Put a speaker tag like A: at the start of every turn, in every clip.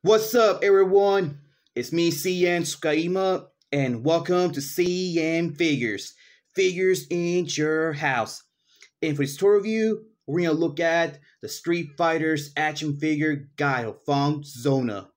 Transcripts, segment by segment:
A: What's up, everyone? It's me, CN.TSUKAIMA, and welcome to CN.Figures. Figures in your house. And for this tour review, we're going to look at the Street Fighter's action figure Guile from Sota.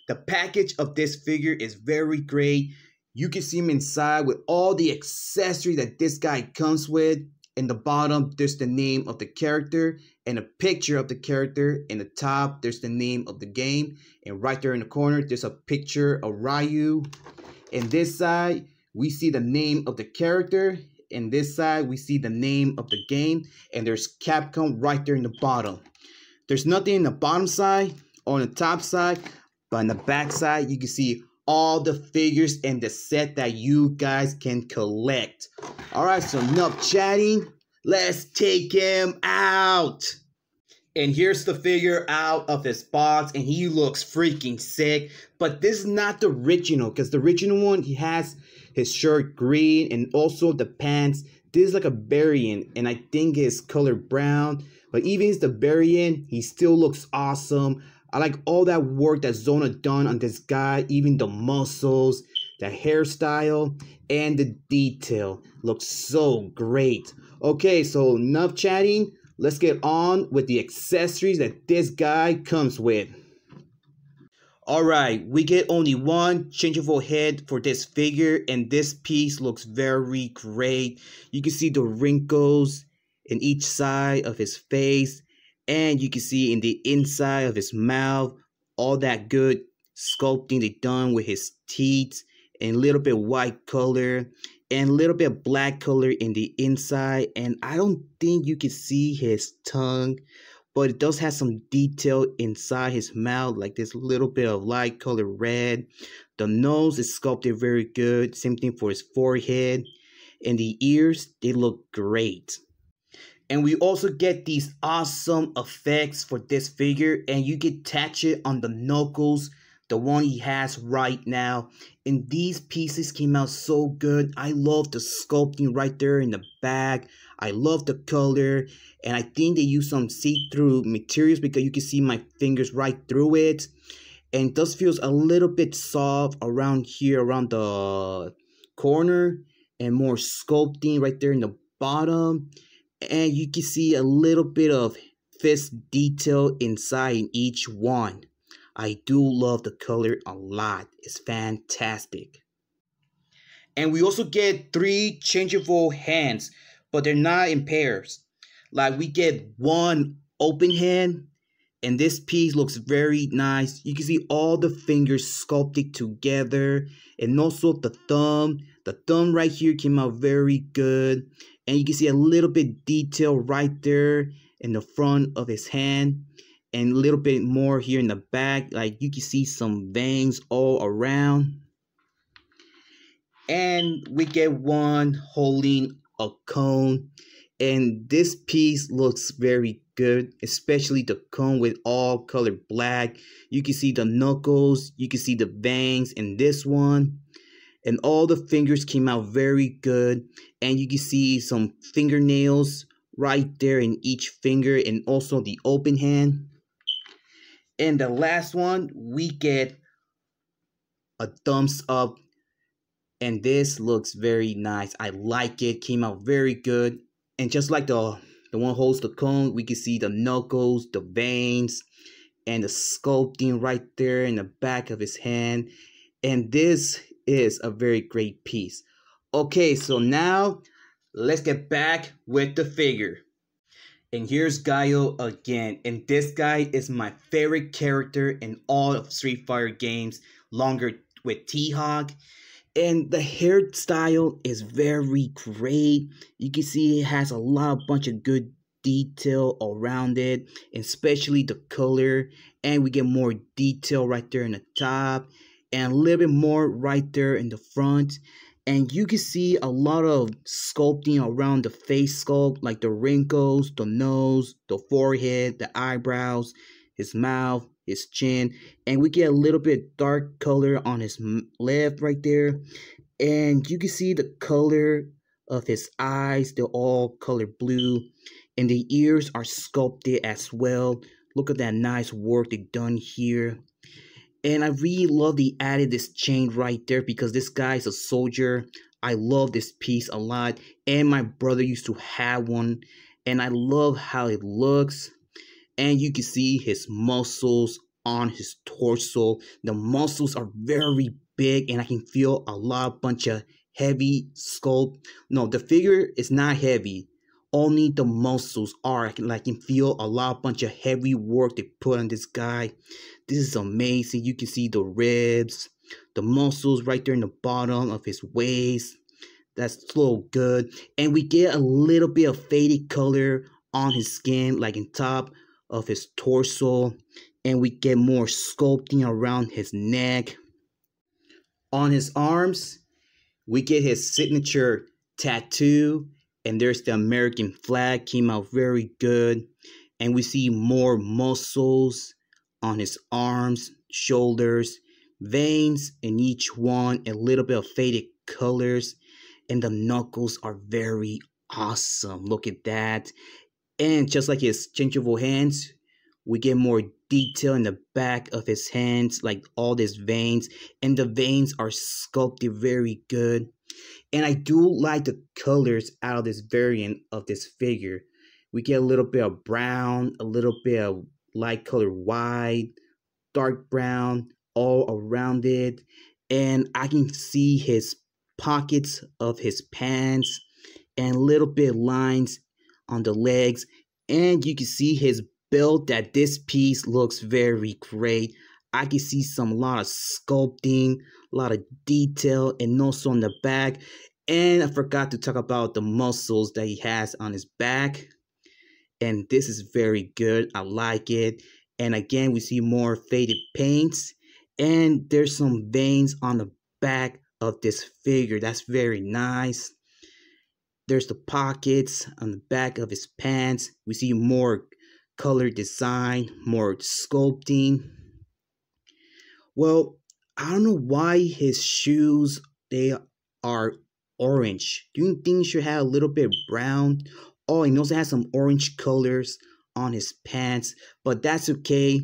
A: The package of this figure is very great. You can see him inside with all the accessories that this guy comes with. In the bottom, there's the name of the character and a picture of the character. In the top, there's the name of the game. And right there in the corner, there's a picture of Ryu. In this side, we see the name of the character. In this side, we see the name of the game. And there's Capcom right there in the bottom. There's nothing in the bottom side or on the top side. But on the back side, you can see all the figures and the set that you guys can collect. Alright, so enough chatting. Let's take him out. And here's the figure out of his box, and he looks freaking sick. But this is not the original, because the original one, he has his shirt green and also the pants. This is like a variant, and I think it's colored brown. But even as the variant, he still looks awesome. I like all that work that Sota done on this guy, even the muscles, the hairstyle, and the detail. Looks so great. Okay, so enough chatting. Let's get on with the accessories that this guy comes with. Alright, we get only one changeable head for this figure, and this piece looks very great. You can see the wrinkles in each side of his face. And you can see in the inside of his mouth, all that good sculpting they done with his teeth, and a little bit white color, and a little bit of black color in the inside. And I don't think you can see his tongue, but it does have some detail inside his mouth, like this little bit of light color red. The nose is sculpted very good. Same thing for his forehead. And the ears, they look great. And we also get these awesome effects for this figure, and you can attach it on the knuckles, the one he has right now. And these pieces came out so good. I love the sculpting right there in the back. I love the color, and I think they use some see-through materials because you can see my fingers right through it. And it does feels a little bit soft around here, around the corner, and more sculpting right there in the bottom. And you can see a little bit of fist detail inside in each one. I do love the color a lot. It's fantastic. And we also get 3 changeable hands, but they're not in pairs. Like we get one open hand, and this piece looks very nice. You can see all the fingers sculpted together, and also the thumb. The thumb right here came out very good. And you can see a little bit detail right there in the front of his hand. And a little bit more here in the back. Like you can see some veins all around. And we get one holding a cone. And this piece looks very good. Especially the cone with all colored black. You can see the knuckles. You can see the veins in this one. And all the fingers came out very good. And you can see some fingernails right there in each finger. And also the open hand. And the last one, we get a thumbs up. And this looks very nice. I like it. Came out very good. And just like the one holds the cone, we can see the knuckles, the veins, and the sculpting right there in the back of his hand. And this is a very great piece. Okay, so now let's get back with the figure. And here's Guile again. And this guy is my favorite character in all of Street Fighter games, longer with T-Hawk. And the hairstyle is very great. You can see it has a bunch of good detail around it, especially the color. And we get more detail right there in the top, and a little bit more right there in the front. And you can see a lot of sculpting around the face sculpt, like the wrinkles, the nose, the forehead, the eyebrows, his mouth, his chin. And we get a little bit dark color on his left right there. And you can see the color of his eyes. They're all colored blue. And the ears are sculpted as well. Look at that nice work they've done here. And I really love they added this chain right there because this guy is a soldier. I love this piece a lot. And my brother used to have one. And I love how it looks. And you can see his muscles on his torso. The muscles are very big and I can feel a bunch of heavy sculpt. No, the figure is not heavy. Only the muscles are. I can feel a bunch of heavy work they put on this guy. This is amazing. You can see the ribs, the muscles right there in the bottom of his waist. That's so good. And we get a little bit of faded color on his skin, like in top of his torso. And we get more sculpting around his neck. On his arms, we get his signature tattoo. And there's the American flag, came out very good. And we see more muscles on his arms, shoulders, veins in each one, a little bit of faded colors, and the knuckles are very awesome. Look at that. And just like his changeable hands, we get more detail in the back of his hands, like all these veins, and the veins are sculpted very good. And I do like the colors out of this variant of this figure. We get a little bit of brown, a little bit of light color white, dark brown all around it. And I can see his pockets of his pants and little bit lines on the legs. And you can see his belt, that this piece looks very great. I can see a lot of sculpting, a lot of detail, and also on the back. And I forgot to talk about the muscles that he has on his back. And this is very good. I like it. And again, we see more faded paints. And there's some veins on the back of this figure. That's very nice. There's the pockets on the back of his pants. We see more color design, more sculpting. Well, I don't know why his shoes, they are orange. Do you think he should have a little bit brown? Oh, he also has some orange colors on his pants, but that's okay.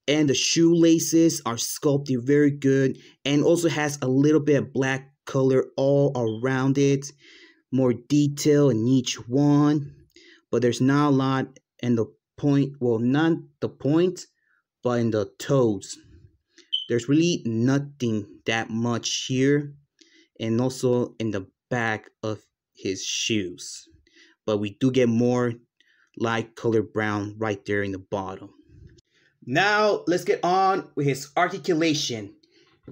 A: And the shoelaces are sculpted very good, and also has a little bit of black color all around it. More detail in each one, but there's not a lot in the point. Well, not the point, but in the toes. There's really nothing that much here, and also in the back of his shoes. But we do get more light color brown right there in the bottom. Now let's get on with his articulation.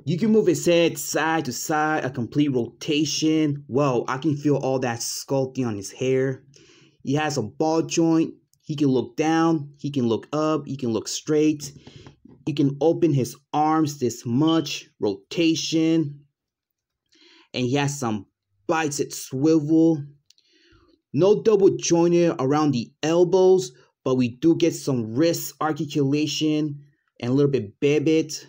A: You can move his head side to side, a complete rotation. Wow, I can feel all that sculpting on his hair. He has a ball joint. He can look down, he can look up, he can look straight. He can open his arms this much, rotation. And he has some bicep swivel. No double jointed around the elbows, but we do get some wrist articulation and a little bit bebit.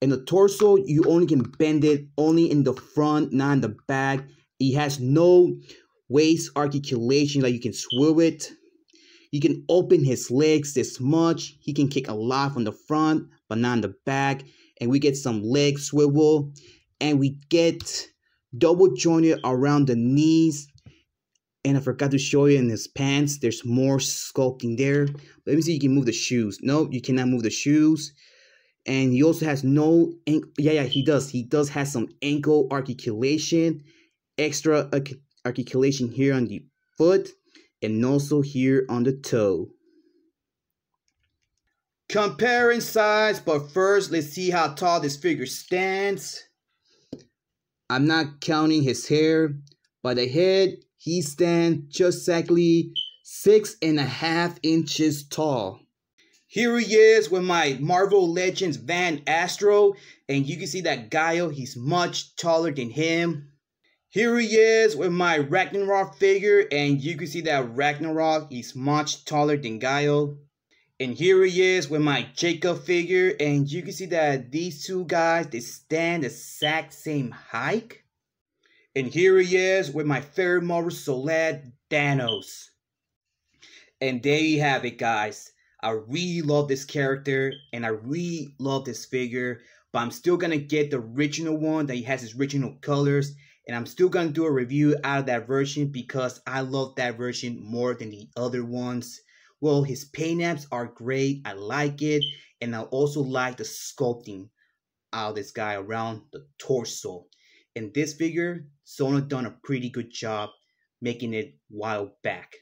A: In the torso, you only can bend it only in the front, not in the back. He has no waist articulation, like you can swivel it. You can open his legs this much. He can kick a lot from the front, but not in the back. And we get some leg swivel. And we get double jointed around the knees. And I forgot to show you in his pants, there's more sculpting there. Let me see if you can move the shoes. No, you cannot move the shoes. And he also has no, yeah, he does. He does have some ankle articulation, extra articulation here on the foot, and also here on the toe. Comparing size, but first, let's see how tall this figure stands. I'm not counting his hair, but the head, he stands just exactly 6.5 inches tall. Here he is with my Marvel Legends Van Astro, and you can see that Guile, he's much taller than him. Here he is with my Ragnarok figure, and you can see that Ragnarok, he's much taller than Guile. And here he is with my Jacob figure, and you can see that these two guys, they stand the exact same height. And here he is with my favorite Marvel Solid, Thanos. And there you have it, guys. I really love this character and I really love this figure, but I'm still gonna get the original one that he has his original colors, and I'm still gonna do a review out of that version because I love that version more than the other ones. Well, his paint apps are great, I like it, and I also like the sculpting out of this guy around the torso. And this figure, Sona done a pretty good job making it while back.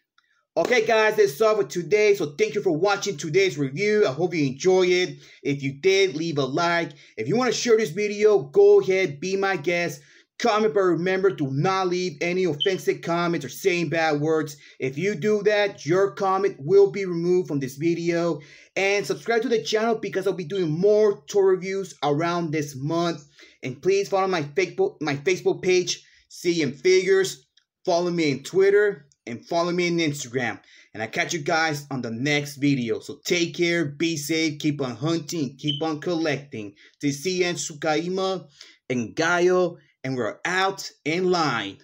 A: Okay guys, that's all for today. So thank you for watching today's review. I hope you enjoy it. If you did, leave a like. If you want to share this video, go ahead, be my guest. Comment, but remember, do not leave any offensive comments or saying bad words. If you do that, your comment will be removed from this video. And subscribe to the channel because I'll be doing more toy reviews around this month. And please follow my Facebook page, CN.Figures. Follow me on Twitter and follow me on Instagram. And I catch you guys on the next video. So take care, be safe, keep on hunting, keep on collecting. This is CN.TSUKAIMA and Guile, and we're out in line.